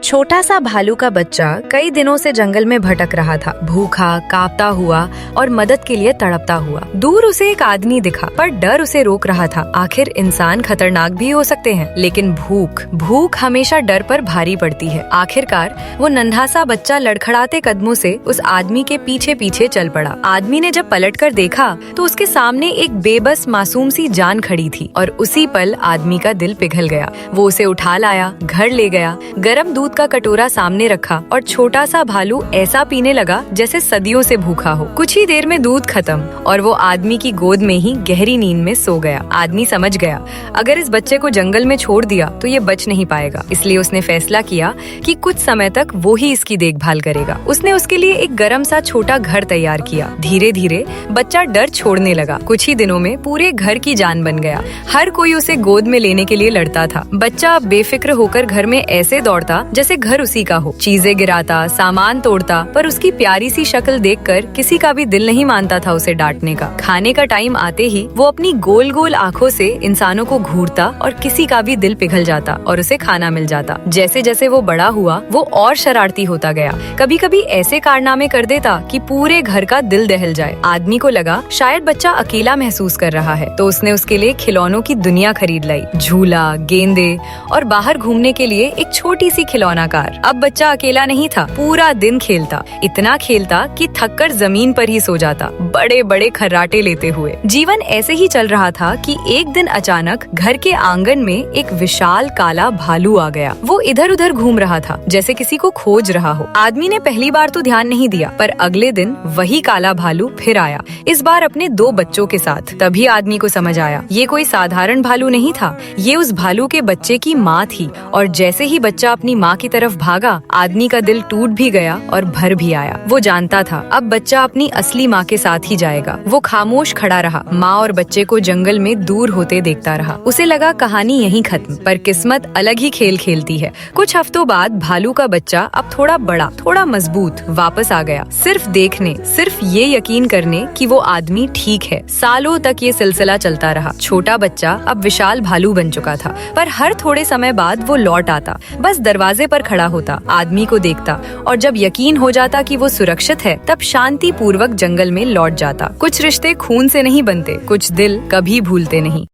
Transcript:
छोटा सा भालू का बच्चा कई दिनों से जंगल में भटक रहा था, भूखा, कांपता हुआ और मदद के लिए तड़पता हुआ। दूर उसे एक आदमी दिखा, पर डर उसे रोक रहा था। आखिर इंसान खतरनाक भी हो सकते हैं, लेकिन भूख हमेशा डर पर भारी पड़ती है। आखिरकार वो नन्हा सा बच्चा लड़खड़ाते कदमों से उस आदमी के पीछे पीछे चल पड़ा। आदमी ने जब पलटकर देखा तो उसके सामने एक बेबस मासूम सी जान खड़ी थी और उसी पल आदमी का दिल पिघल गया। वो उसे उठा लाया, घर ले गया, गरम दूध का कटोरा सामने रखा और छोटा सा भालू ऐसा पीने लगा जैसे सदियों से भूखा हो। कुछ ही देर में दूध खत्म और वो आदमी की गोद में ही गहरी नींद में सो गया। आदमी समझ गया, अगर इस बच्चे को जंगल में छोड़ दिया तो ये बच नहीं पाएगा। इसलिए उसने फैसला किया कि कुछ समय तक वो ही इसकी देखभाल करेगा। उसने उसके लिए एक गरम सा छोटा घर तैयार किया। धीरे धीरे बच्चा डर छोड़ने लगा। कुछ ही दिनों में पूरे घर की जान बन गया। हर कोई उसे गोद में लेने के लिए लड़ता था। बच्चा बेफिक्र होकर घर में ऐसे दौड़ता जैसे घर उसी का हो। चीजें गिराता, सामान तोड़ता, पर उसकी प्यारी सी शक्ल देखकर किसी का भी दिल नहीं मानता था उसे डांटने का। खाने का टाइम आते ही वो अपनी गोल गोल आंखों से इंसानों को घूरता और किसी का भी दिल पिघल जाता और उसे खाना मिल जाता। जैसे जैसे वो बड़ा हुआ वो और शरारती होता गया। कभी कभी ऐसे कारनामे कर देता कि पूरे घर का दिल दहल जाए। आदमी को लगा शायद बच्चा अकेला महसूस कर रहा है, तो उसने उसके लिए खिलौनों की दुनिया खरीद लाई। झूला, गेंदे और बाहर घूमने के लिए एक छोटी सी खिलौना कार। अब बच्चा अकेला नहीं था, पूरा दिन खेलता, इतना खेलता कि थककर जमीन पर ही सो जाता, बड़े बड़े खर्राटे लेते हुए। जीवन ऐसे ही चल रहा था कि एक दिन अचानक घर के आंगन में एक विशाल काला भालू आ गया। वो इधर उधर घूम रहा था जैसे किसी को खोज रहा हो। आदमी ने पहली बार तो ध्यान नहीं दिया, पर अगले दिन वही काला भालू फिर आया, इस बार अपने 2 बच्चों के साथ। तभी आदमी को समझ आया ये कोई साधारण भालू नहीं था, ये उस भालू के बच्चे की माँ थी। और जैसे ही बच्चा अपनी माँ की तरफ भागा, आदमी का दिल टूट भी गया और भर भी आया। वो जानता था अब बच्चा अपनी असली माँ के साथ ही जाएगा। वो खामोश खड़ा रहा, माँ और बच्चे को जंगल में दूर होते देखता रहा। उसे लगा कहानी यहीं खत्म, पर किस्मत अलग ही खेल खेलती है। कुछ हफ्तों बाद भालू का बच्चा अब थोड़ा बड़ा, थोड़ा मजबूत वापस आ गया, सिर्फ देखने, सिर्फ ये यकीन करने कि वो आदमी ठीक है। सालों तक ये सिलसिला चलता रहा। छोटा बच्चा अब विशाल भालू बन चुका था, पर हर थोड़े समय बाद वो लौट आता, बस दरवाजे पर खड़ा होता, आदमी को देखता और जब यकीन हो जाता कि वो सुरक्षित है, तब शांति पूर्वक जंगल में लौट जाता। कुछ रिश्ते खून से नहीं बनते, कुछ दिल कभी भूलते नहीं।